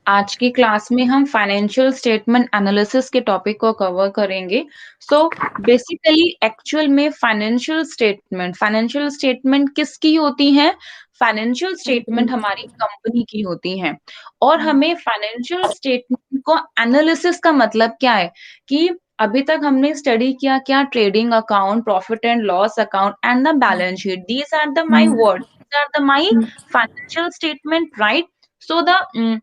आज की क्लास में हम फाइनेंशियल स्टेटमेंट एनालिसिस के टॉपिक को कवर करेंगे। सो बेसिकली एक्चुअल में फाइनेंशियल स्टेटमेंट किसकी होती हैं? फाइनेंशियल स्टेटमेंट हमारी कंपनी की होती हैं। और हमें फाइनेंशियल स्टेटमेंट को एनालिसिस का मतलब क्या है कि अभी तक हमने स्टडी किया क्या trading account, profit and loss account and the balance sheet. These are the my word, these are the my financial statement, right? So the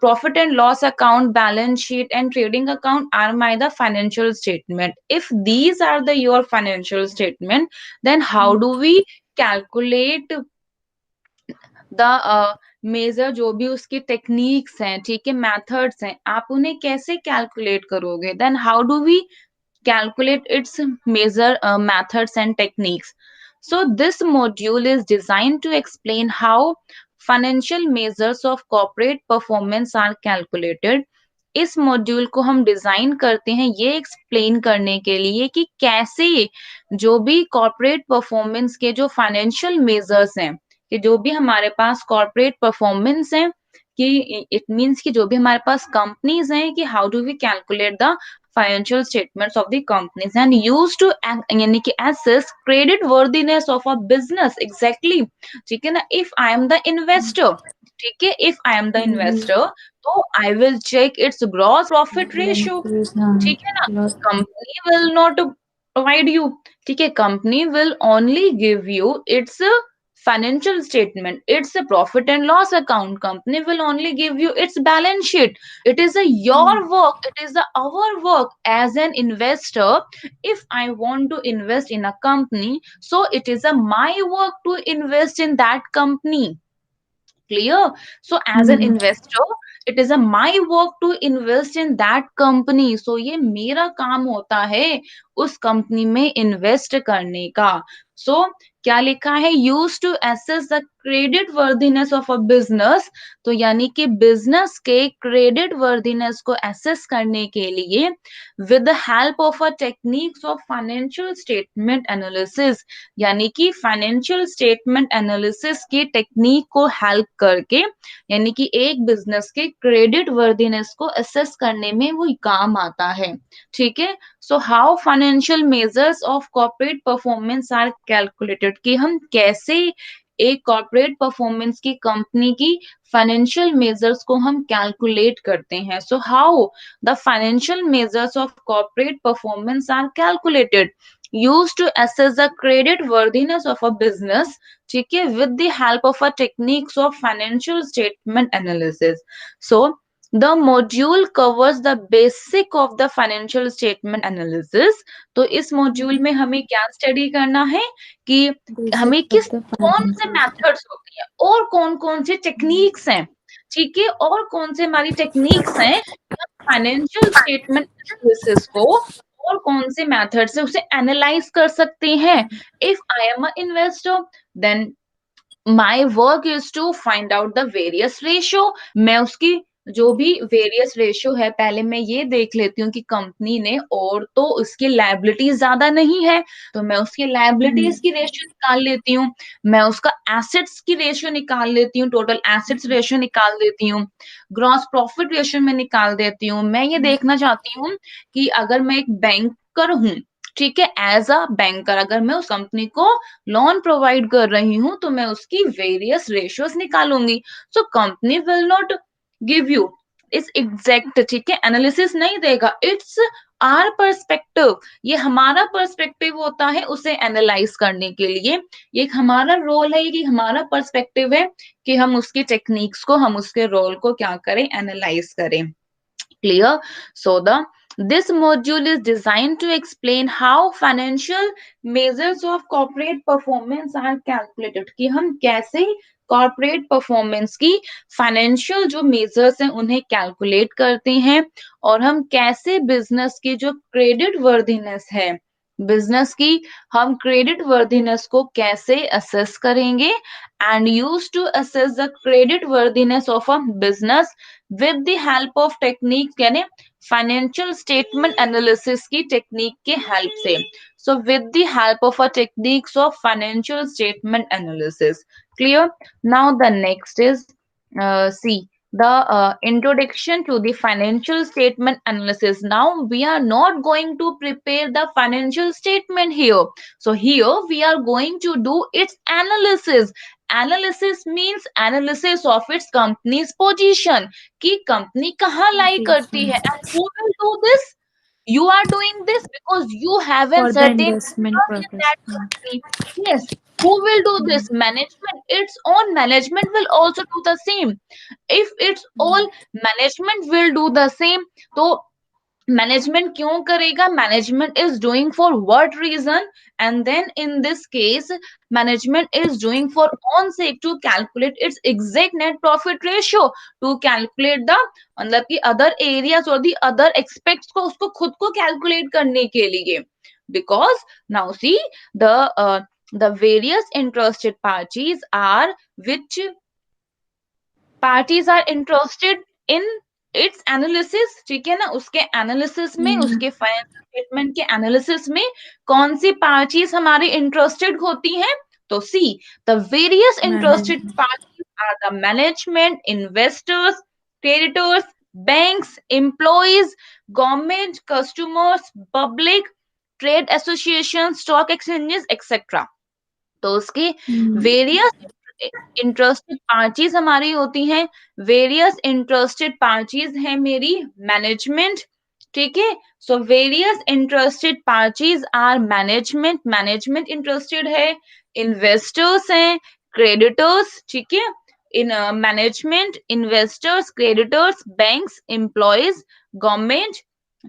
profit and loss account, balance sheet, and trading account are my the financial statement. If these are the your financial statement, then how do we calculate the measure जो भी उसकी techniques हैं, ठीक है, methods हैं, आप उन्हें कैसे कैलकुलेट करोगे? Then how do we calculate its measure methods and techniques. So this module is designed to explain how financial measures of corporate performance are calculated. इस मॉड्यूल को हम डिजाइन करते हैं ये एक्सप्लेन करने के लिए कि कैसे जो भी कॉर्पोरेट परफॉर्मेंस के जो फाइनेंशियल मेजर्स हैं, कि जो भी हमारे पास कॉर्पोरेट परफॉर्मेंस है, कि इट मीन्स कि जो भी हमारे पास कंपनीज हैं, कि how do we calculate the financial statements of the companies and used to यानी कि assess credit worthiness of a business, exactly। ठीक है ना? if I am the investor, ठीक है, if I am the investor, तो I will check its gross profit ratio, ठीक है ना? Company will not provide you, ठीक है, company will only give you it's financial statement, it's a profit and loss account. Company will only give you its balance sheet. It is a your work, it is a our work as an investor. If I want to invest in a company, so it is a my work to invest in that company. Clear? So as an investor, it is a my work to invest in that company. So ये मेरा काम होता है उस company में invest करने का। सो क्या लिखा है? Use to assess the credit worthiness of a business. तो यानी कि बिजनेस के क्रेडिट वर्दीनेस को एसेस करने के लिए with the help of a techniques of financial statement analysis, यानी कि फाइनेंशियल स्टेटमेंट एनालिसिस की टेक्निक को हेल्प करके, यानी कि एक बिजनेस के क्रेडिट वर्दीनेस को असेस करने में वो काम आता है। ठीक है? So how financial measures of corporate performance are calculated, कि हम कैसे एक कॉर्पोरेट परफॉर्मेंस की कंपनी की फाइनेंशियल मेजर्स को हम कैलकुलेट करते हैं। So how the financial measures of corporate performance are calculated, used to assess the credit worthiness of a business, ठीक है, with the help of a techniques of financial statement analysis. So the module covers the basic of the financial statement analysis. तो इस module में हमें क्या study करना है कि हमें किस कौन से मेथड्स होती हैं और कौन कौन से टेक्निक्स हैं, ठीक है, और कौन से हमारी टेक्निक्स हैं फाइनेंशियल स्टेटमेंट एनालिसिस को, और कौन से मेथड से उसे एनालाइज कर सकते हैं। If I am a investor, then my work is to find out the various ratio. मैं उसकी जो भी वेरियस रेशियो है, पहले मैं ये देख लेती हूँ कि कंपनी ने और तो उसकी लायबिलिटीज ज्यादा नहीं है, तो मैं उसकी लायबिलिटीज की रेशियो निकाल लेती हूँ। मैं उसका एसेट्स की रेशियो निकाल लेती हूँ, टोटल एसेट्स रेशियो निकाल देती हूँ, ग्रॉस प्रॉफिट रेशियो में निकाल देती हूँ। मैं ये देखना चाहती हूँ कि अगर मैं एक बैंकर हूँ, ठीक है, एज अ बैंकर अगर मैं उस कंपनी को लोन प्रोवाइड कर रही हूँ, तो मैं उसकी वेरियस रेशियोज निकालूंगी। So company will not give you is exact, ठीक है, एनालिसिस नहीं देगा। इट्स आर पर्सपेक्टिव, ये हमारा पर्सपेक्टिव होता है उसे एनालाइज करने के लिए। ये एक हमारा रोल है, कि हमारा पर्सपेक्टिव है कि हम उसकी टेक्निक्स को, हम उसके रोल को क्या करें, एनालाइज करें। Clear? So the this module is designed to explain how financial measures of corporate performance are calculated, कि हम कैसे कॉर्पोरेट परफॉर्मेंस की फाइनेंशियल जो मेजर्स हैं उन्हें कैलकुलेट करते हैं, और हम कैसे बिजनेस की जो क्रेडिट वर्दीनेस है, बिजनेस की हम क्रेडिट वर्दीनेस को कैसे असेस करेंगे, and use to assess the credit worthiness of a business with the help of technique, यानी फाइनेंशियल स्टेटमेंट एनालिसिस की टेक्निक के हेल्प से। So with the help of a techniques of financial statement analysis. Clear? Now the next is see the introduction to the financial statement analysis. Now we are not going to prepare the financial statement here. So here we are going to do its analysis. Analysis means analysis of its company's position, कि company कहाँ lie करती है, Position and who will do this? You are doing this because you have a for the certain investment interest in purpose. that company. Yes. Who will do this? Management. Its own management will also do the same. If it's all management will do the same, तो management क्यों करेगा, management is doing for what reason, and then in this case management is doing for on sake to calculate its exact net profit ratio, to calculate the मतलब कि other areas और the other aspects को उसको खुद को calculate करने के लिए, because now see the various interested parties are interested in its analysis, ठीक है ना, उसके एनालिसिस में, Yeah. उसके फाइनेंशियल स्टेटमेंट के एनालिसिस में कौन सी पार्टीज हमारी इंटरेस्टेड होती हैं, तो see the various interested Management. Parties are the management, investors, creditors, banks, employees, government, customers, public, trade association, stock exchanges etcetera. तो उसकी Mm. वेरियस इंटरेस्टेड पार्टीज हमारी होती हैं, वेरियस इंटरेस्टेड पार्टीज है मेरी मैनेजमेंट, ठीक है। So various interested parties are management, management interested है, इन्वेस्टर्स हैं, क्रेडिटर्स, ठीक है, इन management, investors, creditors, banks, employees, government,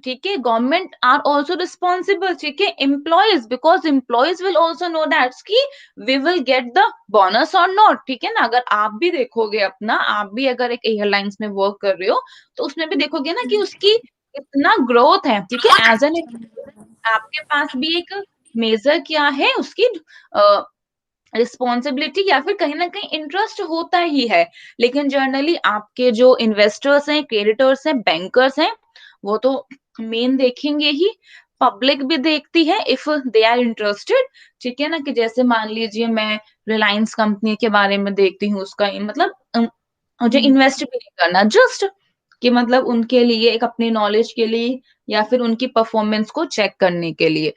ठीक है, गवर्नमेंट आर ऑल्सो रिस्पॉन्सिबल, ठीक है, employees, because employees will also know that की we will get the bonus और नॉट, ठीक है ना। अगर आप भी देखोगे अपना, आप भी अगर एक एयरलाइंस में वर्क कर रहे हो तो उसमें भी देखोगे ना कि उसकी इतना ग्रोथ है, ठीक है, एज एन आपके पास भी एक मेजर क्या है उसकी रिस्पॉन्सिबिलिटी या फिर कहीं ना कहीं इंटरेस्ट होता ही है। लेकिन जनरली आपके जो इन्वेस्टर्स हैं, क्रेडिटर्स हैं, बैंकर्स हैं, वो तो मेन देखेंगे ही, पब्लिक भी देखती है इफ दे आर इंटरेस्टेड, ठीक है ना। कि जैसे मान लीजिए मैं रिलायंस कंपनी के बारे में देखती हूँ, उसका मतलब मुझे Mm. इन्वेस्ट भी नहीं करना, जस्ट कि मतलब उनके लिए एक अपनी नॉलेज के लिए या फिर उनकी परफॉर्मेंस को चेक करने के लिए।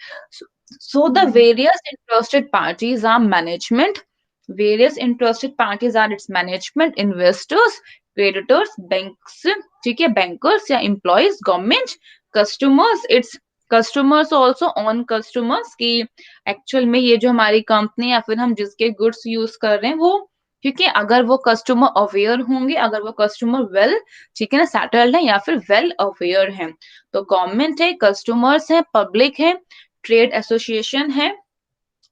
So the Mm. various interested parties are management, various interested parties are its management, investors, creditors, banks, ठीक है, bankers या employees, government, customers, its customers also on customers कि एक्चुअल में ये जो हमारी कंपनी या फिर हम जिसके गुड्स यूज कर रहे हैं वो, ठीक है, अगर वो कस्टमर अवेयर होंगे, अगर वो कस्टमर वेल, ठीक है ना, सेटल्ड है या फिर वेल अवेयर है, तो गवर्नमेंट है, कस्टमर्स है, पब्लिक है, ट्रेड एसोसिएशन है,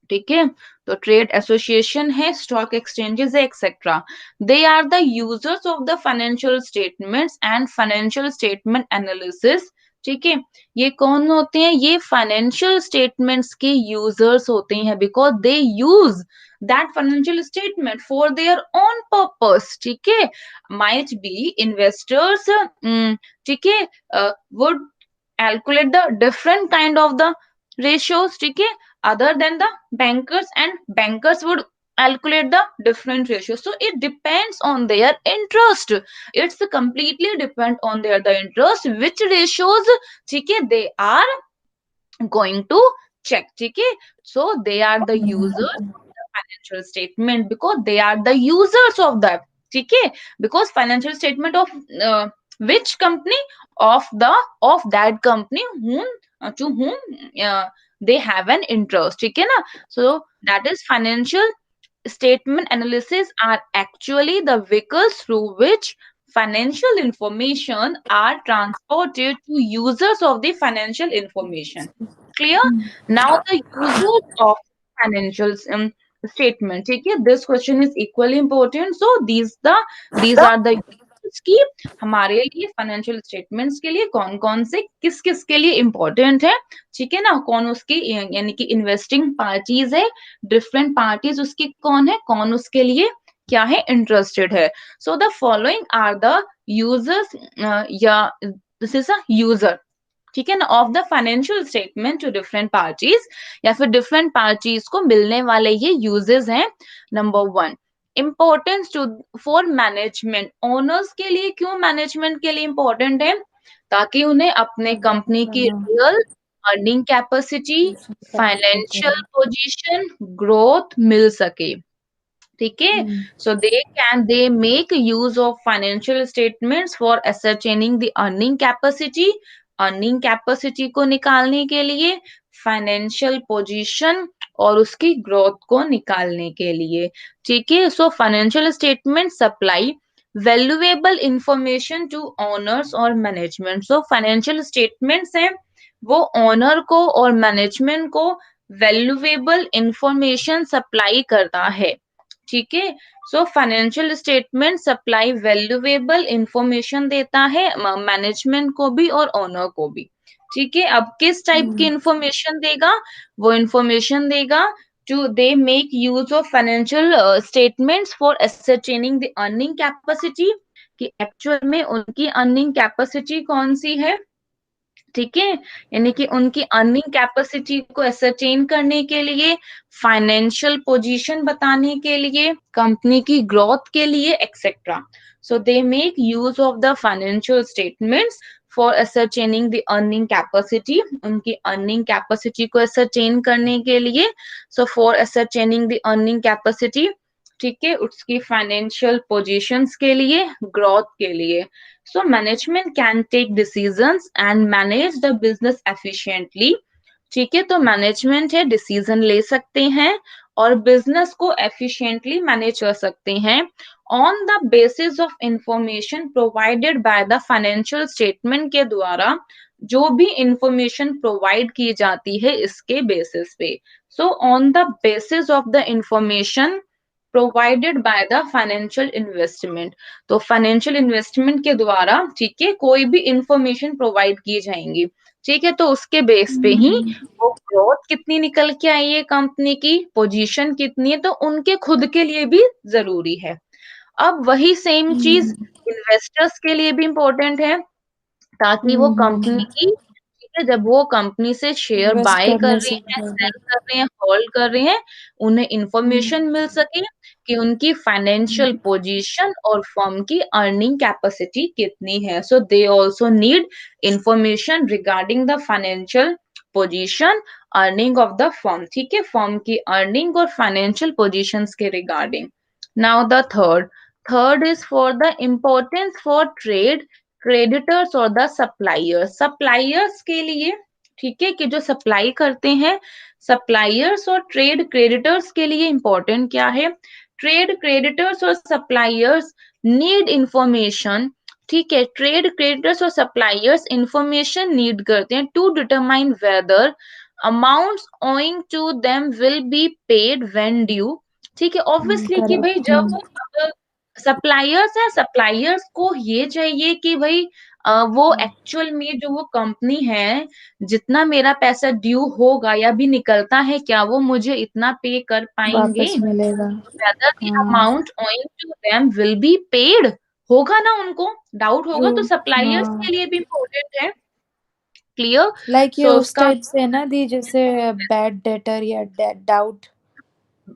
ठीक है, तो ट्रेड एसोसिएशन है, स्टॉक एक्सचेंजेस है etcetera, they are the users of the financial statements and financial statement analysis, ठीक है। ये कौन होते हैं, ये फाइनेंशियल स्टेटमेंट्स के यूजर्स होते हैं, because they use that financial statement for their own purpose, ठीक है। माइट बी इन्वेस्टर्स, ठीक है, would calculate the different kind of the ratios, ठीक है, other than the bankers, and bankers would calculate the different ratios, so it depends on their interest, it's completely depend on their the interest which ratios, ठीक है, they are going to check, ठीक है। So they are the users of the financial statement because they are the users of that, ठीक है, because financial statement of which company, of the of that company whom to whom they have an interest, ठीक है ना। So that is financial statement analysis are actually the vehicles through which financial information are transported to users of the financial information. Clear? Now the users of financial statement. ठीक है, this question is equally important. So these are the users की हमारे लिए financial statements के लिए कौन कौन से किस किस के लिए इम्पोर्टेंट है, ठीक है ना, कौन उसकी यानी कि इन्वेस्टिंग पार्टीज है, डिफरेंट पार्टीज उसकी कौन है, कौन उसके लिए क्या है इंटरेस्टेड है। So the following are the users या दिस इज अ यूजर, ठीक है ना, of the financial statement to different parties या फिर डिफरेंट पार्टीज को मिलने वाले ये यूजेस हैं। Number one, importance to for management, owners के लिए क्यों मैनेजमेंट के लिए इम्पोर्टेंट है, ताकि उन्हें अपने पता कंपनी की चला real earning capacity, calculate financial करें। पोजीशन, ग्रोथ मिल सके। ठीक है, hmm so they make use of financial statements for ascertaining the earning capacity, earning capacity को निकालने के लिए, फाइनेंशियल पोजीशन और उसकी ग्रोथ को निकालने के लिए। ठीक है, so financial statement supply valuable information to owners और मैनेजमेंट। सो फाइनेंशियल स्टेटमेंट्स हैं वो ओनर को और मैनेजमेंट को वैल्यूएबल इंफॉर्मेशन सप्लाई करता है। ठीक है, so financial statement supply valuable information देता है मैनेजमेंट को भी और ओनर को भी। ठीक है, अब किस टाइप की हम्म इंफॉर्मेशन देगा, वो इंफॉर्मेशन देगा to they make use of financial statements for ascertaining the earning capacity, कि एक्चुअल में उनकी अर्निंग कैपेसिटी कौन सी है। ठीक है, यानी कि उनकी अर्निंग कैपेसिटी को एसरटेन करने के लिए, फाइनेंशियल पोजीशन बताने के लिए, कंपनी की ग्रोथ के लिए, etcetera. So they make use of the financial statements for ascertaining the earning capacity, उनकी अर्निंग कैपेसिटी को ascertain करने के लिए, so for ascertaining the earning capacity, ठीक है, उसकी फाइनेंशियल पोजीशंस के लिए, ग्रोथ के लिए। So management can take decisions and manage the business efficiently. ठीक है, तो मैनेजमेंट है डिसीजन ले सकते हैं और बिजनेस को एफिशिएंटली मैनेज कर सकते हैं on the basis of information provided by the financial statement के द्वारा, जो भी इंफॉर्मेशन प्रोवाइड की जाती है इसके बेसिस पे। So on the basis of the information provided by the financial investment, तो फाइनेंशियल इन्वेस्टमेंट के द्वारा, ठीक है, कोई भी इंफॉर्मेशन प्रोवाइड की जाएंगी। ठीक है, तो उसके बेस पे ही हम्म वो ग्रोथ कितनी निकल के आई है कंपनी की, पोजीशन कितनी है, तो उनके खुद के लिए भी जरूरी है। अब वही सेम चीज हम्म इन्वेस्टर्स के लिए भी इम्पोर्टेंट है, ताकि वो कंपनी की, ठीक है, जब वो कंपनी से शेयर इन्वेस्ट बाय कर करने रहे से हैं, पहले। सेल कर रहे हैं, होल्ड कर रहे हैं, उन्हें हम्म इंफॉर्मेशन मिल सके कि उनकी फाइनेंशियल हम्म पोजीशन और फर्म की अर्निंग कैपेसिटी कितनी है। So they also need information regarding the financial position, earning of the firm. ठीक है, फर्म की अर्निंग और फाइनेंशियल पोजीशंस के regarding. Now the third is for the importance for trade creditors और the suppliers, suppliers के लिए, ठीक है, कि जो सप्लाई करते हैं, सप्लायर्स और ट्रेड क्रेडिटर्स के लिए इंपॉर्टेंट क्या है, ट्रेड क्रेडिटर्स और सप्लायर्स नीड इंफॉर्मेशन। ठीक है, ट्रेड क्रेडिटर्स और सप्लायर्स इंफॉर्मेशन नीड करते हैं to determine whether amounts owing to them will be paid when due. ठीक है, ऑब्वियसली कि भाई करेक्ट। जब अगर सप्लायर्स है, सप्लायर्स को ये चाहिए कि भाई वो एक्चुअल में जो वो कंपनी है, जितना मेरा पैसा ड्यू होगा या भी निकलता है क्या, वो मुझे इतना पे कर पाएंगे, वापस मिलेगा। whether the हाँ amount owing to them will be paid, होगा ना, उनको डाउट ट्रू। होगा, तो सप्लायर्स हाँ के लिए भी इम्पोर्टेंट है। क्लियर, लाइक ये सो उस उसका टाइप से है ना दी, जैसे बैड डेटर या डाउट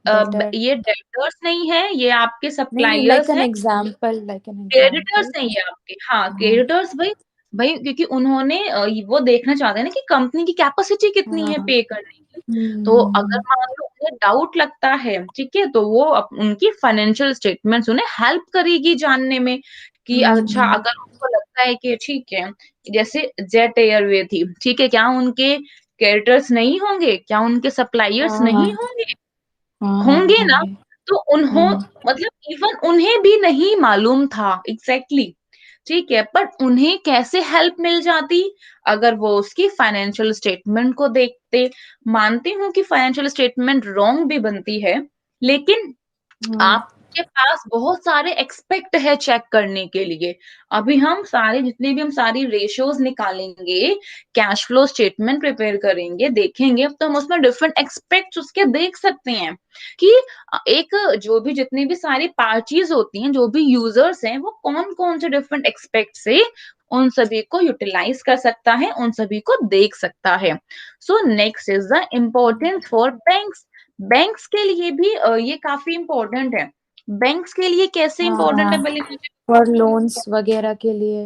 डेटर। ये डेटर्स नहीं है, ये आपके नहीं नहीं, लाइक सप्लायर्स एन हैं, example, like an creditors example. नहीं है आपके, हाँ हाँ क्रेडिटर्स भाई, भाई क्योंकि उन्होंने वो देखना चाहते हैं ना कि कंपनी की कैपेसिटी कितनी है हाँ। पे करने की। तो अगर हम्म मान लो उन्हें डाउट लगता है, ठीक है, तो वो उनकी फाइनेंशियल स्टेटमेंट्स उन्हें हेल्प करेगी जानने में कि अच्छा, हम्म अगर उनको लगता है कि ठीक है, जैसे जेट एयरवे थी, ठीक है, क्या उनके क्रेडिटर्स नहीं होंगे, क्या उनके सप्लायर्स हाँ हाँ नहीं होंगे, हाँ हाँ होंगे ना। होंगे। तो उन्हों हाँ मतलब इवन उन्हें भी नहीं मालूम था एग्जैक्टली exactly, ठीक है, पर उन्हें कैसे हेल्प मिल जाती, अगर वो उसकी फाइनेंशियल स्टेटमेंट को देखते। मानती हूँ कि फाइनेंशियल स्टेटमेंट रॉन्ग भी बनती है, लेकिन हाँ आपके पास बहुत सारे एक्सपेक्ट है चेक करने के लिए। अभी हम सारे जितने भी हम सारी रेशियोज निकालेंगे, कैश फ्लो स्टेटमेंट प्रिपेयर करेंगे, देखेंगे, तो हम उसमें डिफरेंट एक्सपेक्ट्स उसके देख सकते हैं कि एक जो भी जितनी भी सारी पार्टीज होती हैं, जो भी यूजर्स हैं, वो कौन कौन से डिफरेंट एक्सपेक्ट से उन सभी को यूटिलाइज कर सकता है, उन सभी को देख सकता है। So next is the importance for banks, banks के लिए भी ये काफी इंपॉर्टेंट है। बैंक्स के लिए कैसे हाँ इंपॉर्टेंट है हाँ, पहले मुझे और लोन्स वगैरह के लिए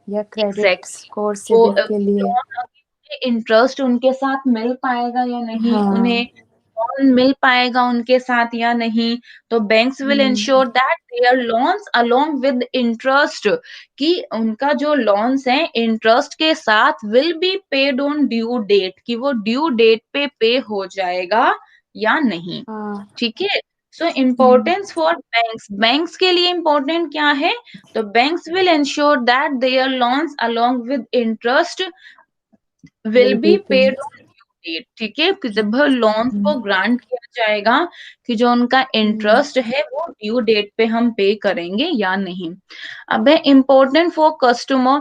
या क्रेडिट एग्जैक्टली स्कोर वो सिबिल के लिए। लोन इंटरेस्ट उनके साथ मिल पाएगा या नहीं, उन्हें हाँ। लोन मिल पाएगा उनके साथ या नहीं। तो banks will hmm. Ensure that their loans along with interest, कि उनका जो लोन्स है इंटरेस्ट के साथ will be paid on due date, कि वो ड्यू डेट पे हो जाएगा या नहीं। हाँ। ठीक है। So hmm. Importance for banks, banks के लिए इम्पोर्टेंट क्या है, तो banks will ensure that their loans along with interest will will be be pay. Paid on due date. ठीक है, कि जब लोन को हम्म। ग्रांट किया जाएगा कि जो उनका हम्म। इंटरेस्ट है वो ड्यू डेट पे हम पे करेंगे या नहीं। अब है इम्पोर्टेंट फॉर कस्टमर,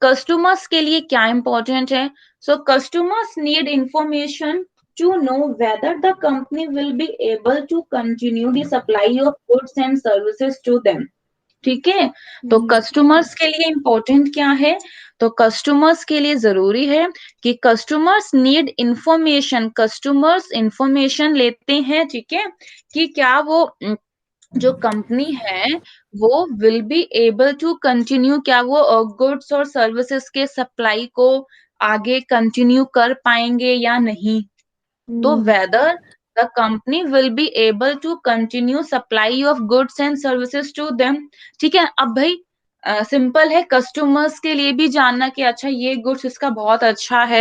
कस्टमर्स के लिए क्या इम्पोर्टेंट है, सो customers need information to know whether the company will be able to continue the supply of goods and services to them। ठीक है। तो हम्म। कस्टमर्स के लिए इम्पोर्टेंट क्या है, तो कस्टमर्स के लिए जरूरी है कि customers need information, customers information लेते हैं, ठीक है, कि क्या वो जो कंपनी है वो will be able to continue, क्या वो गुड्स और सर्विसेज के सप्लाई को आगे कंटिन्यू कर पाएंगे या नहीं। तो हम्म। whether the company will be able to continue supply of goods and services to them। ठीक है। अब भाई सिंपल है, कस्टमर्स के लिए भी जानना कि अच्छा ये गुड्स इसका बहुत अच्छा है,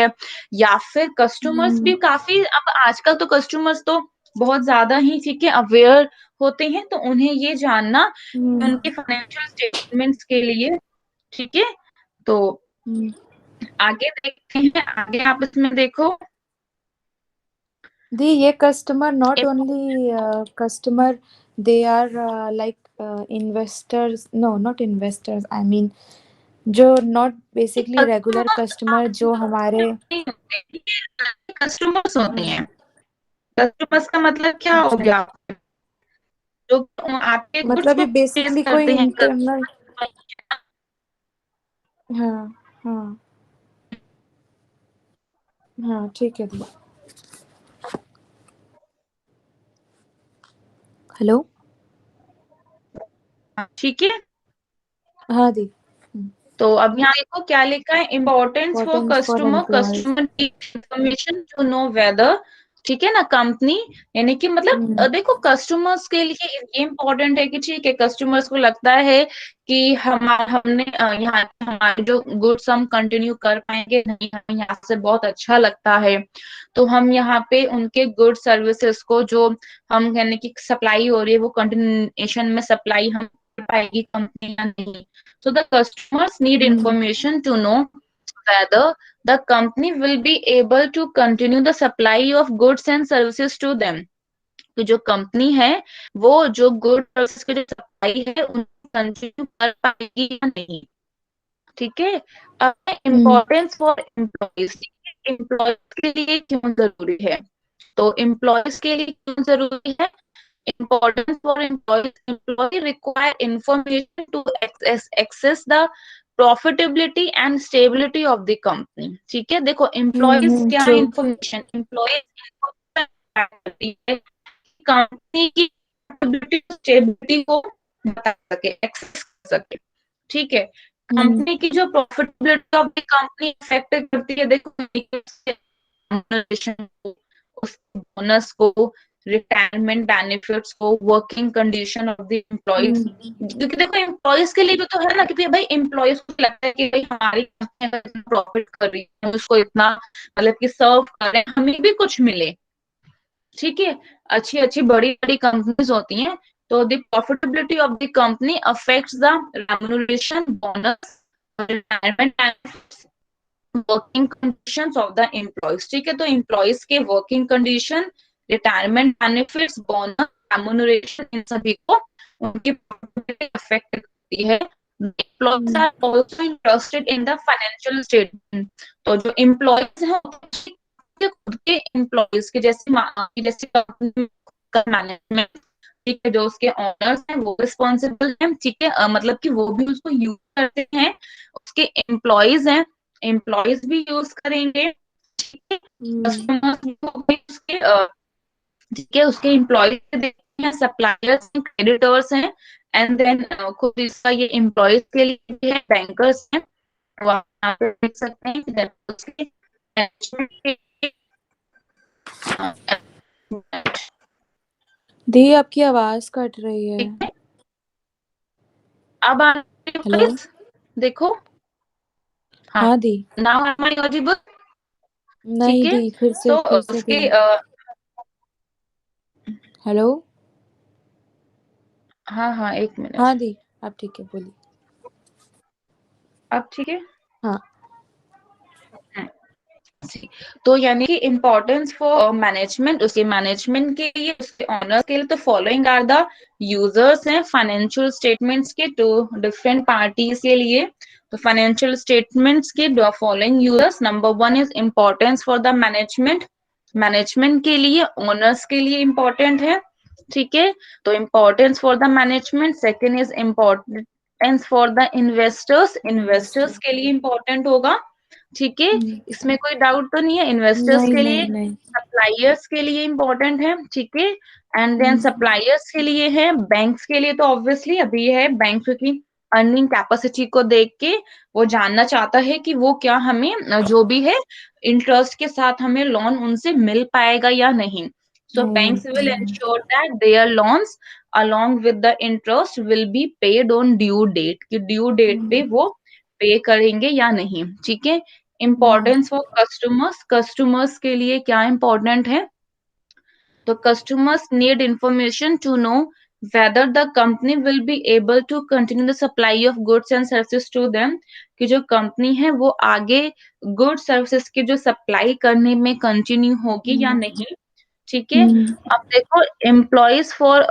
या फिर कस्टमर्स भी हम्म। काफी, अब आजकल तो कस्टमर्स तो बहुत ज्यादा ही, ठीक है, अवेयर होते हैं, तो उन्हें ये जानना कि हम्म। उनके फाइनेंशियल स्टेटमेंट्स के लिए, ठीक है। तो हम्म। आगे देखते हैं, आगे आप इसमें देखो। दी ये customer not only customer, they are like investors, no not investors, I mean जो नॉट बेसिकली रेगुलर कस्टमर जो हमारे। कस्टमर्स होते हाँ। हैं, कस्टमर्स का मतलब क्या हो अच्छा, गया, जो आपके गुड्स मतलब को ये परचेज बेसिकली कोई करते हैं। इंटरनल। हाँ। हाँ। हाँ ठीक है दी। हेलो। ठीक है। हाँ दी। तो अब यहाँ देखो क्या लिखा है, importance for importance for customer, employees. Customer की इंफॉर्मेशन टू नो वेदर, ठीक है ना, कंपनी, यानी कि मतलब हम्म। देखो कस्टमर्स के लिए ये इम्पोर्टेंट है कि ठीक है, कस्टमर्स को लगता है कि हमने यहाँ हमारे जो गुड्स हम कंटिन्यू कर पाएंगे नहीं, हमें यहाँ से बहुत अच्छा लगता है, तो हम यहाँ पे उनके गुड सर्विसेज को जो हम यानी कि सप्लाई हो रही है वो कंटिन्यूएशन में सप्लाई हम कर पाएगी कंपनी या नहीं। So the customers need hmm. information to know whether the company will be able to continue the supply of goods and services to them। तो जो कंपनी है वो जो गुड सर्विसेज की जो सप्लाई है उनको कंटिन्यू कर पाएगी या नहीं। ठीक है। अब हम्म। इम्पोर्टेंस फॉर एम्प्लॉयज, एम्प्लॉयज के लिए क्यों जरूरी है, तो एम्प्लॉयज के लिए क्यों जरूरी है, importance for employees, employee require information to access the profitability and stability of the company। ठीक है, देखो एम्प्लॉयज क्या ट्रू। इंफॉर्मेशन, एम्प्लॉयज कंपनी की स्टेबिलिटी को बता सके, एक्सेस कर सके। ठीक है। हम्म। कंपनी की जो profitability of the company affect करती है, देखो उसके बोनस को, रिटायरमेंट बेनिफिट्स को, working condition of the employees. हम्म। क्योंकि देखो एम्प्लॉयज के लिए भी तो है ना, क्योंकि भाई एम्प्लॉयज को लगता है कि भाई हमारी कंपनी प्रॉफिट कर रही है, उसको इतना मतलब कि सर्व कर रहे हैं, हमें भी कुछ मिले। ठीक है। अच्छी अच्छी बड़ी बड़ी कंपनीज होती हैं, तो the profitability of the company affects the remuneration, bonus, retirement, working conditions of the employees. ठीक है। तो एम्प्लॉयज के working condition, retirement benefits, bonus, remuneration, इन सभी को उनकी अफेक्ट करती है। Employees are also interested in the financial statement. तो जो एम्प्लॉयज हैं खुद के एम्प्लॉयज के जैसे जैसे कंपनी का मैनेजमेंट, ठीक है, जो उसके ऑनर्स हैं वो रिस्पॉन्सिबल हैं, ठीक है, मतलब कि वो भी उसको यूज करते हैं, उसके एम्प्लॉयज हैं, एम्प्लॉयज भी यूज करेंगे। ठीक है। हम्म। कस्टमर्स भी उसके ठीक है उसके एम्प्लॉयज हैं, सप्लायर्स हैं, क्रेडिटर्स हैं, एंड देन खुद इसका ये एम्प्लॉयज के लिए भी है, बैंकर्स हैं। तो आप यहाँ पे देख सकते हैं कि उसके management के लिए, अ, दी आपकी आवाज कट रही है। ठीक है। अब आप हेलो। देखो, हाँ, हाँ दी। Now am I audible? ठीक नहीं है। दी, फिर से सो फिर से दी। उसके हेलो। हाँ हाँ, एक मिनट। हाँ दी, आप ठीक है बोलिए। अब ठीक है। हाँ। हम्म, जी। तो यानी कि इम्पोर्टेंस फॉर मैनेजमेंट, उसके मैनेजमेंट के लिए, उसके ऑनर के लिए, तो फॉलोइंग आर द यूजर्स हैं फाइनेंशियल स्टेटमेंट्स के टू डिफरेंट पार्टीज के लिए। तो फाइनेंशियल स्टेटमेंट्स के following users, number one is importance for the management, management के लिए, ओनर्स के लिए इम्पोर्टेंट है। ठीक है। तो importance for the management, second is importance for the investors, investors investor. के लिए इम्पोर्टेंट होगा। ठीक है। इसमें कोई डाउट तो नहीं है, इन्वेस्टर्स नहीं के लिए, नहीं नहीं। सप्लायर्स के लिए इम्पोर्टेंट है। ठीक है। एंड देन हम्म, सप्लायर्स के लिए है, बैंक्स के लिए तो ऑब्वियसली अभी है, बैंक की अर्निंग कैपेसिटी को देख के वो जानना चाहता है कि वो क्या हमें जो भी है इंटरेस्ट के साथ हमें लोन उनसे मिल पाएगा या नहीं। सो नहीं बैंक्स विल नहीं। Ensure that their loans along with the interest will be paid on due date, कि ड्यू डेट पे हम्म, वो पे करेंगे या नहीं। ठीक है। हम्म, इम्पोर्टेंस फॉर कस्टमर्स, कस्टमर्स के लिए क्या इम्पोर्टेंट है? तो customers need information to know whether the company will be able to continue the supply of goods and services to them, कि जो कंपनी है वो आगे गुड सर्विसेज की जो सप्लाई करने में कंटिन्यू होगी या हम्म, नहीं। ठीक है। हम्म। अब देखो, employees for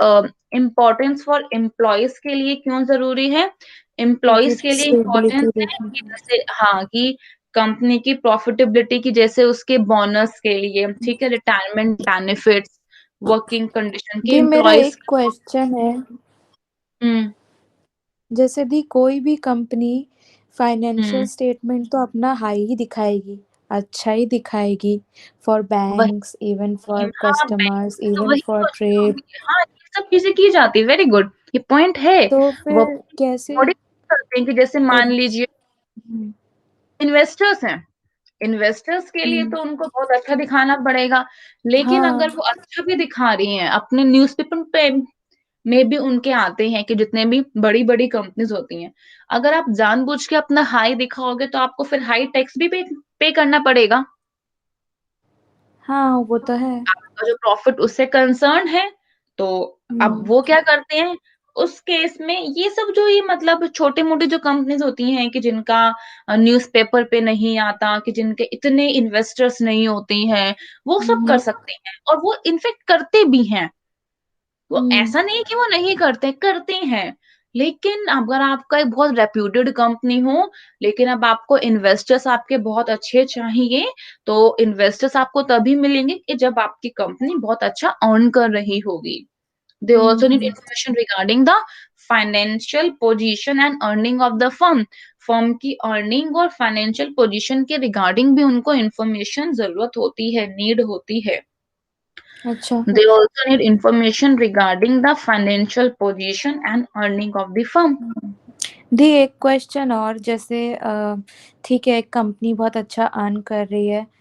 importance for employees के लिए क्यों जरूरी है? क्योंकि एम्प्लॉयज के लिए स्टेबिलिटी इम्पोर्टेंस है देखनी कि है। जैसे, हाँ, कि कंपनी की प्रॉफिटेबिलिटी की, जैसे उसके बोनस के लिए, ठीक है, रिटायरमेंट बेनिफिट्स, वर्किंग कंडीशन के दी मेरा एम्प्लॉयज। एक क्वेश्चन है। हम्म जैसे दी कोई भी कंपनी फाइनेंशियल हम्म स्टेटमेंट तो अपना हाई ही दिखाएगी, अच्छा ही दिखाएगी, फॉर बैंक्स, इवन फॉर हाँ, बैंक कस्टमर्स, तो इवन वही फॉर होती ट्रेड। होगी। हाँ, ये सब चीजें की जाती है, वेरी गुड, ये पॉइंट है। तो वो फिर कैसे बॉडी करते हैं कि जैसे मान कर। लीजिए हम्म, इन्वेस्टर्स हैं, इन्वेस्टर्स के लिए हम्म, तो उनको बहुत अच्छा दिखाना पड़ेगा। लेकिन हाँ अगर वो अच्छा भी दिखा रही हैं, अपने न्यूज़पेपर पे में भी उनके आते हैं कि जितने भी बड़ी बड़ी कंपनीज होती हैं, अगर आप जानबूझ के अपना हाई दिखाओगे तो आपको फिर हाई टैक्स भी पे करना पड़ेगा। हाँ वो तो है। आपका जो प्रॉफिट उससे कंसर्न है। तो अब हम्म, वो क्या करते हैं उस केस में, ये सब जो ये मतलब छोटे मोटे जो कंपनीज होती हैं कि जिनका न्यूज़पेपर पे नहीं आता, कि जिनके इतने इन्वेस्टर्स नहीं होते हैं, वो सब कर हम्म, सकते हैं और वो इनफेक्ट करते भी हैं। वो हम्म, ऐसा नहीं है कि वो नहीं करते, करते हैं। लेकिन अगर आपका एक बहुत रेप्यूटेड कंपनी हो, लेकिन अब आपको इन्वेस्टर्स आपके बहुत अच्छे चाहिए, तो इन्वेस्टर्स आपको तभी मिलेंगे कि जब आपकी कंपनी बहुत अच्छा अर्न कर रही होगी। They also need hmm. Information regarding the financial position and earning of the firm, firm की अर्निंग और फाइनेंशियल पोजीशन के रिगार्डिंग भी उनको इंफॉर्मेशन जरूरत होती है, नीड होती है। अच्छा। They also need information regarding the financial position and earning of the firm. दी एक क्वेश्चन और, जैसे ठीक है एक कंपनी बहुत अच्छा अर्न कर रही है,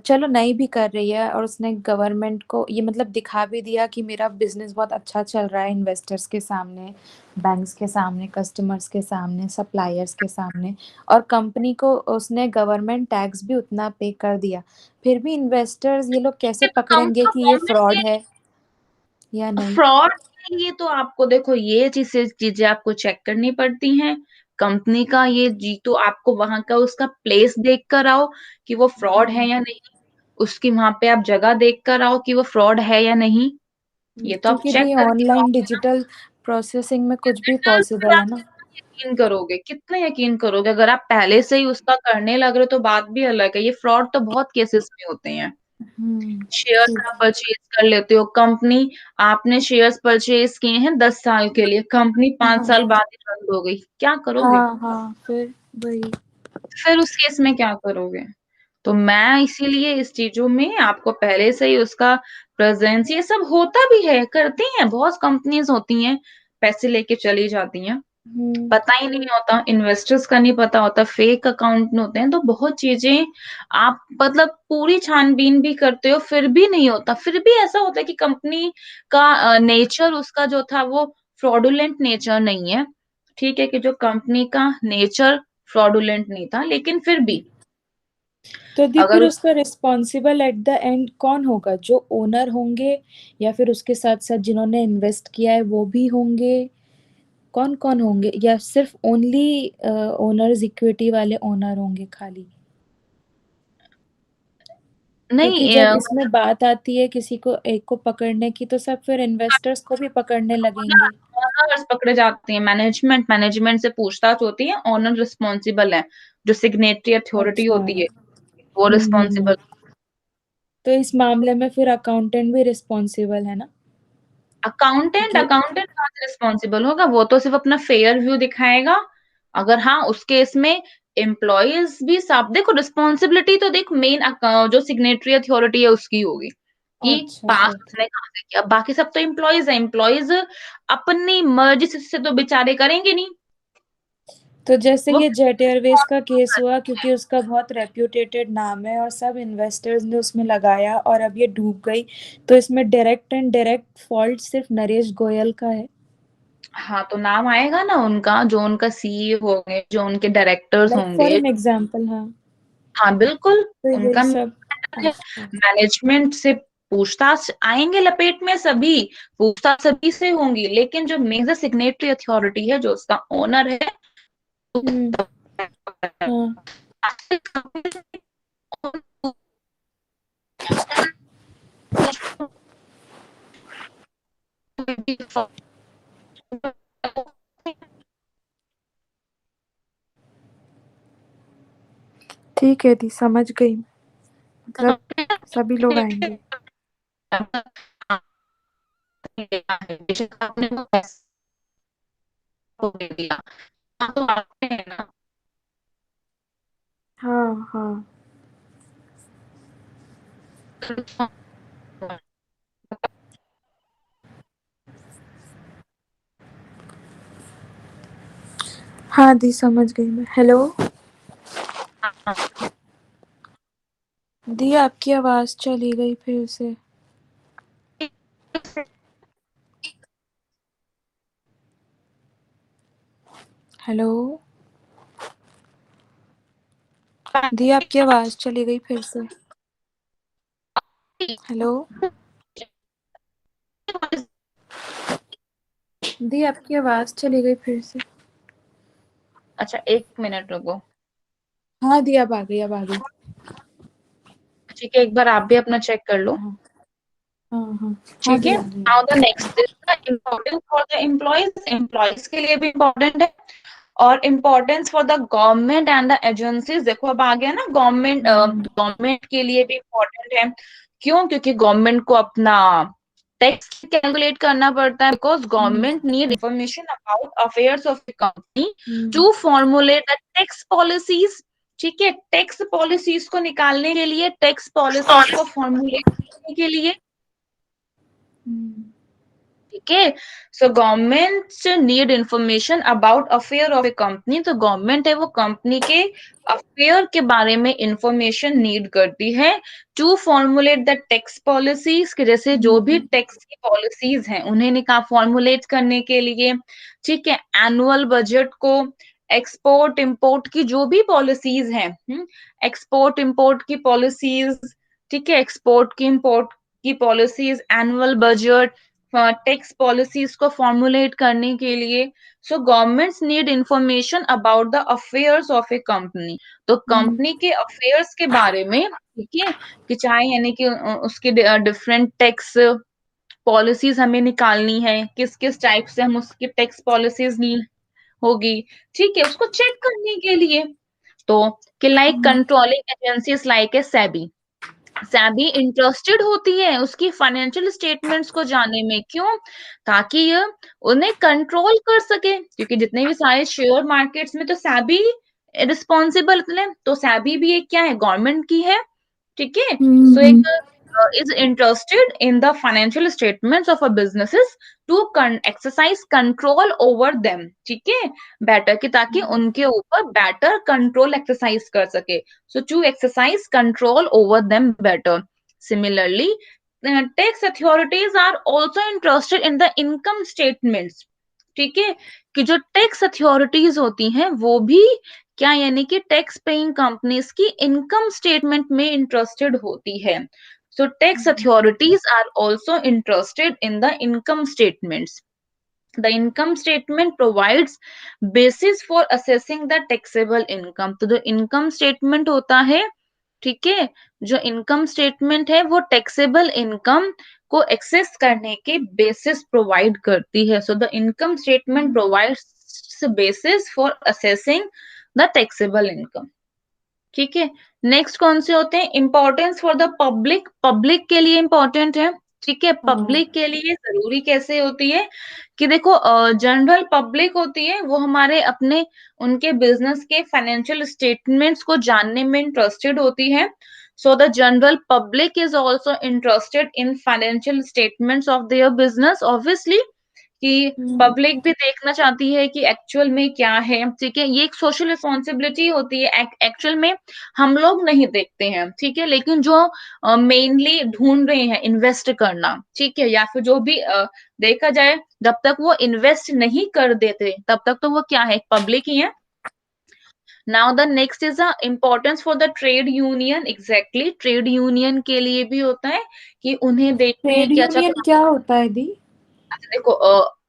चलो नहीं भी कर रही है, और उसने गवर्नमेंट को ये मतलब दिखा भी दिया कि मेरा बिजनेस बहुत अच्छा चल रहा है, इन्वेस्टर्स के सामने, बैंक्स के सामने, कस्टमर्स के सामने, सप्लायर्स के सामने, और कंपनी को उसने गवर्नमेंट टैक्स भी उतना पे कर दिया, फिर भी इन्वेस्टर्स ये लोग कैसे ये तो कम पकड़ेंगे तो कि ये फ्रॉड ऑब्वियसली है या नहीं। फ्रॉड के लिए तो आपको देखो ये चीजें आपको चेक करनी पड़ती हैं। कंपनी का ये जी तो आपको वहां का उसका प्लेस देख कर आओ कि वो फ्रॉड है हम्म, या नहीं। उसकी वहां पे आप जगह देख कर आओ कि वो फ्रॉड है या नहीं। ये तो आप क्योंकि चेक दी करके ऑनलाइन आओगे ना। डिजिटल प्रोसेसिंग में कुछ भी रिटर्न्स पे पॉसिबल है आप ना। कितना यकीन करोगे, कितना यकीन करोगे? अगर आप पहले से ही उसका करने लग रहे हो तो बात भी अलग है। ये फ्रॉड तो बहुत केसेस में होते हैं। शेयर्स ठीक आप है। परचेज कर लेते हो, कंपनी, आपने शेयर्स परचेज किए हैं 10 साल के लिए, कंपनी 5 साल हाँ बाद ही बंद हो गई, क्या करोगे? हाँ हाँ, फिर वही। फिर उस केस में क्या करोगे? तो मैं इसीलिए इस चीजों में आपको पहले से ही उसका प्रेजेंस, ये सब होता भी है, करती हैं बहुत कंपनीज होती हैं, पैसे लेके चली जाती हैं, हम्म। पता ही नहीं होता, इन्वेस्टर्स का नहीं पता होता, फेक अकाउंट होते हैं, तो बहुत चीजें आप मतलब पूरी छानबीन भी करते हो फिर भी नहीं होता, फिर भी ऐसा होता है कि कंपनी का नेचर उसका जो था वो फ्रॉडुलेंट नेचर नहीं है, ठीक है, कि जो कंपनी का नेचर फ्रॉडुलेंट नहीं था, लेकिन फिर भी तो दी अगर फिर उस उसका रिस्पॉन्सिबल एट द एंड कौन होगा? जो ओनर होंगे या फिर उसके साथ साथ जिन्होंने इन्वेस्ट किया है वो भी होंगे? कौन कौन होंगे, या सिर्फ ओनली ओनर्स, इक्विटी वाले ओनर होंगे खाली? क्योंकि नहीं जब इसमें बात आती है किसी को एक को पकड़ने की, तो सब फिर इन्वेस्टर्स को भी पकड़ने लगेंगे। ओनर्स पकड़े जाते हैं, मैनेजमेंट से पूछताछ होती है, ओनर रिस्पॉन्सिबल है, जो सिग्नेटरी अथॉरिटी अच्छा। होती है वो हम्म। रिस्पॉन्सिबल। तो इस मामले में फिर अकाउंटेंट भी रिस्पॉन्सिबल है ना? अकाउंटेंट क्योंकि अकाउंटेंट कहाँ से रिस्पॉन्सिबल होगा, वो तो सिर्फ अपना फेयर व्यू दिखाएगा। अगर हाँ उस केस में एम्प्लॉयज भी साफ, देखो रिस्पॉन्सिबिलिटी तो देख मेन जो सिग्नेटरी अथॉरिटी है उसकी होगी कि अच्छा पास फिर। उसने कहाँ से किया, बाकी सब तो एम्प्लॉयज है, एम्प्लॉयज अपनी मर्जी से तो बेचारे करेंगे नहीं, तो जैसे वो ये जेट एयरवेज का केस हुआ, क्योंकि उसका बहुत रेप्यूटेटेड नाम है और सब इन्वेस्टर्स ने उसमें लगाया और अब ये डूब गई, तो इसमें डायरेक्ट एंड डायरेक्ट फॉल्ट सिर्फ नरेश गोयल का है? हाँ तो नाम आएगा ना उनका, जो उनका सीईओ होंगे, जो उनके डायरेक्टर्स लाइक फॉर होंगे। एन एग्जांपल, हाँ। हाँ बिल्कुल, तो यही उनका सब। अच्छा। मैनेजमेंट से पूछताछ आएंगे लपेट में, सभी पूछताछ सभी से होंगी, लेकिन जो मेजर सिग्नेटरी अथॉरिटी है, जो उसका ओनर है, हम्म। हाँ। ठीक है दी, समझ गई, मतलब सभी लोग आएंगे। आपने वो पैसा दे दिया, हाँ, तो आते हैं ना। हाँ हाँ। हाँ दी, समझ गई मैं। हेलो दी, आपकी आवाज चली गई फिर से। हेलो दी, आपकी आवाज चली गई फिर से। हेलो दी, आपकी आवाज चली गई फिर से। अच्छा एक मिनट रुको। हाँ दी, अब आ गई, अब आ गई। ठीक है, एक बार आप भी अपना चेक कर लो। हाँ हाँ हाँ। हाँ ठीक दी, है, आ गई। Now the next is the importance for the employees, employees के लिए भी इम्पोर्टेंट है, और importance for the government and the agencies, देखो अब आ गया ना, गवर्नमेंट हम्म। गवर्नमेंट के लिए भी इम्पोर्टेंट है। क्यों? क्योंकि गवर्नमेंट को अपना टैक्स कैलकुलेट करना पड़ता है, because hmm. Government need information about affairs of the company hmm. To formulate the tax policies. ठीक है, टैक्स पॉलिसीज को निकालने के लिए, टैक्स पॉलिसीज को फॉर्मुलेट करने के लिए, हम्म। ठीक है। So government need information about affair of a company, तो गवर्नमेंट है वो कंपनी के अफेयर के बारे में इंफॉर्मेशन नीड करती है to formulate the tax policies, के जैसे जो भी हम्म। टैक्स की पॉलिसीज हैं उन्हें निकाल फॉर्मुलेट करने के लिए, ठीक है, एनुअल बजट को, एक्सपोर्ट इंपोर्ट की जो भी पॉलिसीज हैं, एक्सपोर्ट इंपोर्ट की पॉलिसीज, ठीक है, एक्सपोर्ट की इंपोर्ट की policies, annual budget, tax policies को फॉर्मुलेट करने के लिए। So governments need information about the affairs of a company, तो हम्म। कंपनी के अफेयर्स के बारे में, ठीक है, कि चाहे यानी कि उसके डिफरेंट टैक्स पॉलिसीज हमें निकालनी है, किस किस टाइप से हम उसकी टैक्स पॉलिसीज होगी, ठीक है, उसको चेक करने के लिए। तो कि like hmm. Controlling agencies like a SEBI, SEBI interested होती है उसकी फाइनेंशियल स्टेटमेंट्स को जानने में, क्यों? ताकि ये उन्हें कंट्रोल कर सके, क्योंकि जितने भी सारे शेयर मार्केट्स में तो सैबी रिस्पॉन्सिबल, तो सैबी भी एक क्या है, गवर्नमेंट की है, ठीक है। सो एक हम्म। is interested in the financial statements of a businesses to exercise control over them, ठीक है, better कि ताकि उनके ऊपर better control exercise कर सके, so to exercise control over them better. Similarly, tax authorities are also interested in the income statements, ठीक है, कि जो टैक्स अथॉरिटीज होती हैं वो भी क्या यानी कि टैक्स पेइंग कंपनीज की इनकम स्टेटमेंट में इंटरेस्टेड होती है. So tax authorities are also interested in the income statements. The income statement provides basis for assessing the taxable income. तो जो income statement होता है, ठीक है, जो इनकम स्टेटमेंट है वो टैक्सेबल इनकम को एक्सेस करने के बेसिस प्रोवाइड करती है. So the income statement provides basis for assessing the taxable income, ठीक है. नेक्स्ट कौन से होते हैं, importance for the public, public के लिए इंपॉर्टेंट है, ठीक है. हाँ। पब्लिक के लिए जरूरी कैसे होती है कि देखो, जनरल पब्लिक होती है वो हमारे अपने उनके बिजनेस के फाइनेंशियल स्टेटमेंट्स को जानने में इंटरेस्टेड होती है. So the general public is also interested in financial statements of their business, obviously कि हम्म। पब्लिक भी देखना चाहती है कि एक्चुअल में क्या है, ठीक है. ये एक सोशल रिस्पॉन्सिबिलिटी होती है, एक्चुअल में हम लोग नहीं देखते हैं, ठीक है, लेकिन जो मेनली ढूंढ रहे हैं इन्वेस्ट करना, ठीक है, या फिर जो भी देखा जाए, जब तक वो इन्वेस्ट नहीं कर देते तब तक तो वो क्या है, पब्लिक ही है. Now the next is the importance for the trade union. Exactly, trade union के लिए भी होता है कि उन्हें देखते ट्रेड हैं कि अच्छा, यूनियन क्या होता है दी? देखो,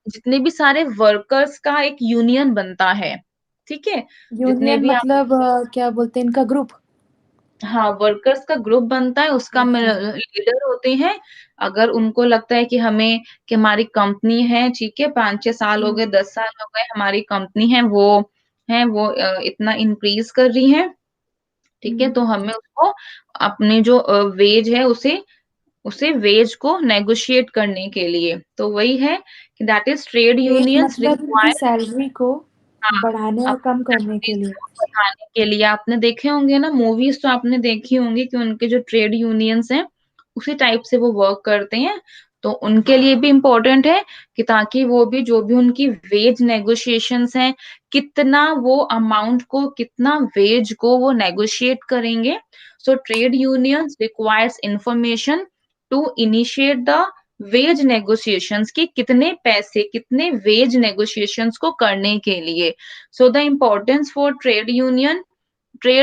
जितने भी सारे वर्कर्स का एक यूनियन बनता है, ठीक है, जितने यूनियन भी आप, मतलब क्या बोलते हैं इनका, ग्रुप? हाँ, वर्कर्स का ग्रुप बनता है, उसका अच्छा। लीडर होते हैं. अगर उनको लगता है कि हमें, कि हमारी कंपनी है, ठीक है, 5-6 साल हो गए, हम्म। 10 साल हो गए, हमारी कंपनी है वो इतना इंक्रीज कर रही है, ठीक है, हम्म। तो हमें उसको अपने जो वेज है उसे उसे वेज को नेगोशिएट करने के लिए, तो वही है कि that is trade wage unions मतलब इनकी रिक्वायर. सैलरी को हाँ, बढ़ाने या अपनी कम करने के सैलरीज लिए। को बढ़ाने के लिए. आपने देखे होंगे ना मूवीज, तो आपने देखी होंगी कि उनके जो ट्रेड यूनियंस हैं उसी टाइप से वो वर्क करते हैं. तो उनके लिए भी इम्पोर्टेंट है कि ताकि वो भी जो भी उनकी वेज नेगोशिएशंस हैं, कितना वो अमाउंट को, कितना वेज को वो नेगोशिएट करेंगे. So trade unions requires information to initiate the wage negotiations, की कितने पैसे, कितने वेज नेगोशिएशंस को करने के लिए. So the importance for trade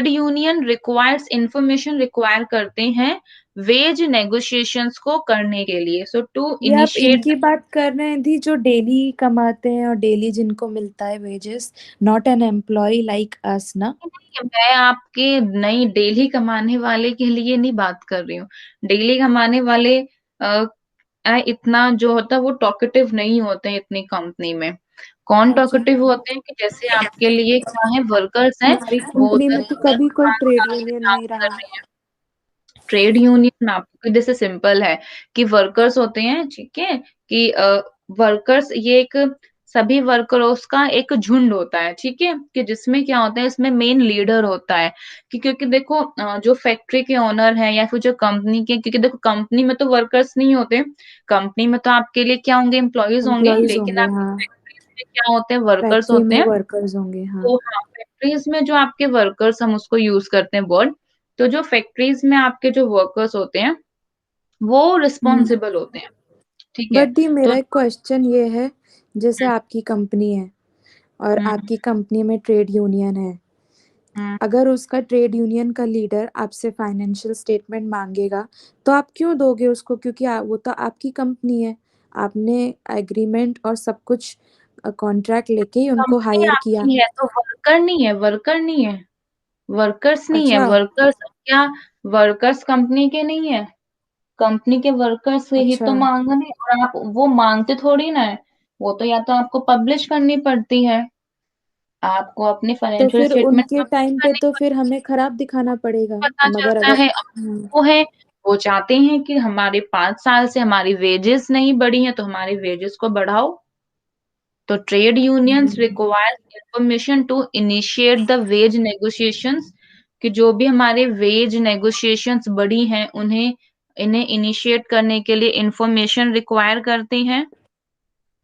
union requires information, require करते हैं वेज नेगोशिएशंस को करने के लिए. सो टू ये आप इनिशिएट, इनकी बात कर रहे हैं थी जो डेली कमाते हैं और डेली जिनको मिलता है wages, not an employ like us ना? मैं आपके नई डेली कमाने वाले के लिए नहीं बात कर रही हूँ. डेली कमाने वाले इतना जो होता है वो टॉकेटिव नहीं होते हैं इतनी कंपनी में. कौन अच्छा। टॉकेटिव होते हैं कि जैसे आपके लिए क्या है, वर्कर्स हैं, हमारी वो कंपनी में दस तो दस कभी कोई पाँच ट्रेड साल से यूनियन काम नहीं कर रहा। रहे हैं. ट्रेड यूनियन आपको जैसे सिंपल है कि वर्कर्स होते हैं, ठीक है, कि वर्कर्स ये एक, सभी वर्कर्स का एक झुंड होता है, ठीक है, कि जिसमें क्या होता है, इसमें मेन लीडर होता है. कि क्योंकि देखो, जो फैक्ट्री के ओनर है या फिर जो कंपनी के, क्योंकि देखो कंपनी में तो वर्कर्स नहीं होते, कंपनी में तो आपके लिए क्या होंगे, एम्प्लॉयज होंगे, एम्प्लॉयज लेकिन होंगे, आपकी हाँ। फैक्ट्रीज में क्या होते हैं, वर्कर्स फैक्ट्री होते में हैं. वर्कर्स होंगे, हाँ। तो हाँ, फैक्ट्रीज में जो आपके वर्कर्स, हम उसको यूज करते हैं वर्ड, तो जो फैक्ट्रीज में आपके जो वर्कर्स होते हैं वो रिस्पॉन्सिबल होते हैं, ठीक है. बट दी तो मेरा एक क्वेश्चन ये है, जैसे हम्म, आपकी कंपनी है और हम्म, आपकी कंपनी में ट्रेड यूनियन है, हम्म. अगर उसका ट्रेड यूनियन का लीडर आपसे फाइनेंशियल स्टेटमेंट मांगेगा तो आप क्यों दोगे उसको? क्योंकि वो तो आपकी कंपनी है, आपने एग्रीमेंट और सब कुछ कॉन्ट्रैक्ट लेके ही उनको कंपनी हायर किया। आपकी है तो वर्कर नहीं है, वर्कर नहीं है, वर्कर्स नहीं है, अच्छा। वर्कर्स क्या, वर्कर्स कंपनी के नहीं है, कंपनी के वर्कर्स से ही अच्छा, तो मांगने, और आप वो मांगते थोड़ी ना है, वो तो या तो आपको पब्लिश करनी पड़ती है, आपको अपनी तो फाइनेंशियल फिर स्टेटमेंट उनके पब्लिश टाइम पे करनी तो फिर पड़ती हमें खराब दिखाना पड़ेगा। है, पता मगर चलता अगर है. वो है, वो चाहते हैं कि हमारे 5 साल से हमारी वेजेस नहीं बढ़ी हैं तो हमारी वेजेस को बढ़ाओ. तो trade unions hmm, requires information to initiate the wage negotiations, कि जो भी हमारे वेज नेगोशिएशंस बढ़ी हैं उन्हें इन्हें इनिशिएट करने के लिए इंफॉर्मेशन रिक्वायर करती हैं।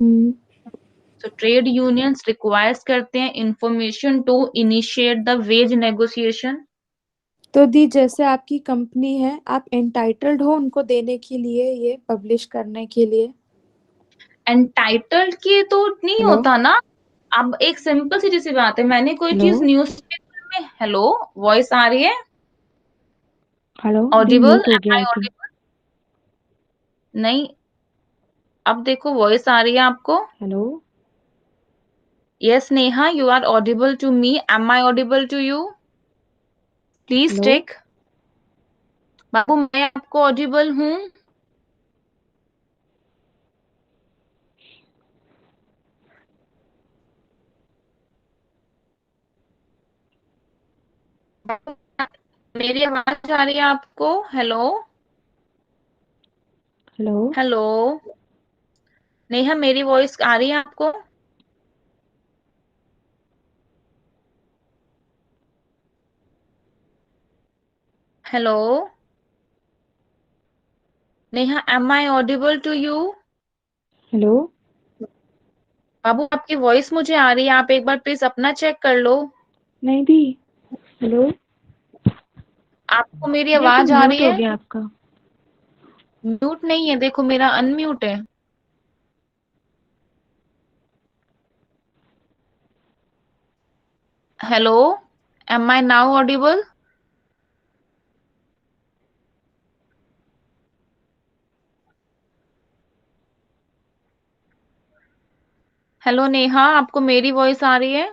तो ट्रेड यूनियंस रिक्वायर्स करते हैं information to initiate the wage negotiation. तो दी जैसे आपकी कंपनी है, आप एंटाइटल्ड हो उनको देने के लिए, ये पब्लिश करने के लिए? एंटाइटल्ड की तो नहीं हेलो होता ना। अब एक सिंपल सी जैसी बात है, मैंने कोई हेलो चीज न्यूज़पेपर में, हेलो, वॉइस आ रही है? हेलो दी, ऑडिबल, म्यूट हो एम गया आई है क्या? ऑडिबल? नहीं, अब देखो वॉइस आ रही है आपको? Hello yes Neha, you are audible to me, am I audible to you? Please hello take. बाबू मैं आपको ऑडिबल हूँ? बाबू, मेरी आवाज आ रही है आपको? हेलो? Hello hello? नेहा, मेरी वॉइस आ रही है आपको? Hello? Neha, am I audible to you? Hello बाबू आपकी वॉइस मुझे आ रही है, आप एक बार प्लीज अपना चेक कर लो। नहीं दी। हेलो आपको मेरी ये तो आवाज आ म्यूट रही हो है? गया आपका। म्यूट नहीं है, देखो मेरा अनम्यूट है। Hello, am I now audible? Hello Neha, आपको मेरी वॉइस आ रही है?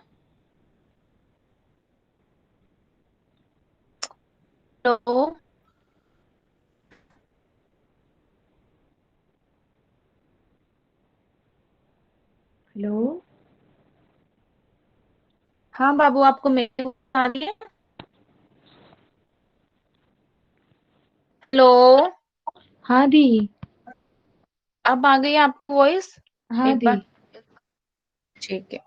हेलो? हेलो हाँ बाबू, आपको मेरी वॉइस आ रही है? हेलो? हाँ दी। अब आ गई आपको वॉइस? हाँ एक दी। बार, ठीक है।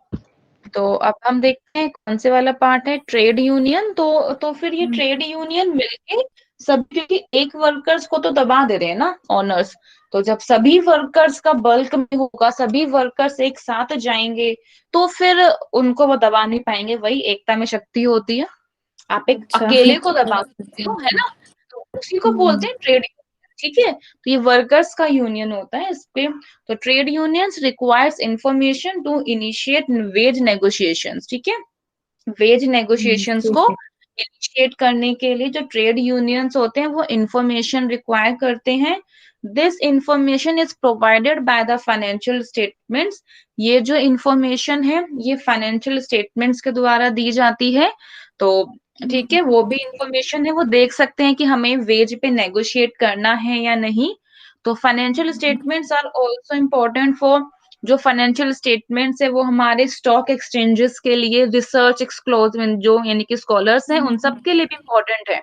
तो अब हम देखते हैं कौन से वाला पार्ट है, ट्रेड यूनियन। तो फिर ये हम्म, ट्रेड यूनियन मिलके सब, क्योंकि एक वर्कर्स को तो दबा दे रहे हैं ना ओनर्स। तो जब सभी वर्कर्स का बल्क में होगा, सभी वर्कर्स एक साथ जाएंगे, तो फिर उनको वो दबा नहीं पाएंगे। वही एकता में शक्ति होती है। आप एक अच्छा अकेले को अच्छा दबा सकते अच्छा हो, है अच्छा। ना? तो उसी को हम्म बोलते हैं ट्रेड यूनियन। ठीक है, तो ये वर्कर्स का यूनियन होता है इस पे। तो trade unions requires information to initiate wage negotiations. ठीक है, वेज नेगोशिएशंस ठीक को है। इनिशिएट करने के लिए जो ट्रेड यूनियंस होते हैं वो इंफॉर्मेशन रिक्वायर करते हैं। This information is provided by the financial statements. ये जो इंफॉर्मेशन है ये फाइनेंशियल स्टेटमेंट्स के द्वारा दी जाती है। तो ठीक है, वो भी इंफॉर्मेशन है, वो देख सकते हैं कि हमें वेज पे नेगोशिएट करना है या नहीं। तो financial statements are also important for, जो फाइनेंशियल स्टेटमेंट्स है वो हमारे स्टॉक एक्सचेंजेस के लिए, रिसर्च एक्सक्लोजमेंट जो यानी कि स्कॉलर्स हैं उन सब के लिए भी इम्पोर्टेंट है।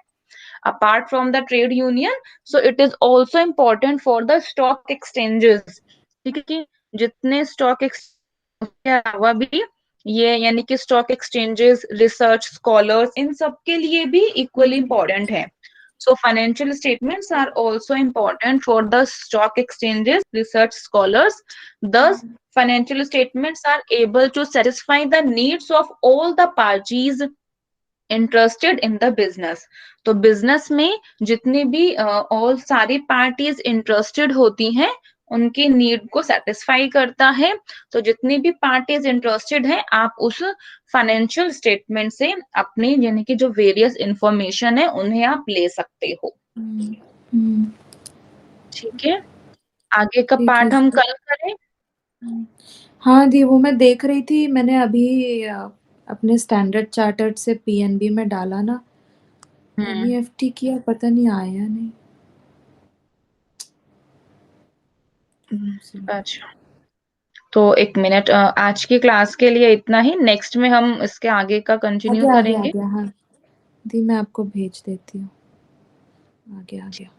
Apart from the trade union, so it is also important for the stock exchanges. ठीक है, कि जितने स्टॉक के अलावा भी ये यानी कि स्टॉक एक्सचेंजेस, रिसर्च स्कॉलर्स, इन सब के लिए भी इक्वली इम्पोर्टेंट है। So financial statements are also important for the stock exchanges, research scholars. Thus, financial statements are able to satisfy the needs of all the parties interested in the business. तो business में जितनी भी all सारी parties interested होती हैं, उनकी need को satisfy करता है। तो जितनी भी पार्टीज इंटरेस्टेड हैं, आप उस फाइनेंशियल स्टेटमेंट से अपनी यानी कि जो वेरियस इंफॉर्मेशन है उन्हें आप ले सकते हो। हम्म हम्म, ठीक है, आगे का ठीक है पार्ट हम सर। कल करें। हाँ दी, वो मैं देख रही थी, मैंने अभी अपने स्टैंडर्ड चार्टर्ड से पीएनबी में डाला ना, हम्म, एनईएफटी किया, पता नहीं आया नहीं। अच्छा, तो एक मिनट, आज की क्लास के लिए इतना ही। नेक्स्ट में हम इसके आगे का कंटिन्यू आगे आगे आ करेंगे। गया, हाँ दी मैं आपको भेज देती हूँ। आ गया आ गया।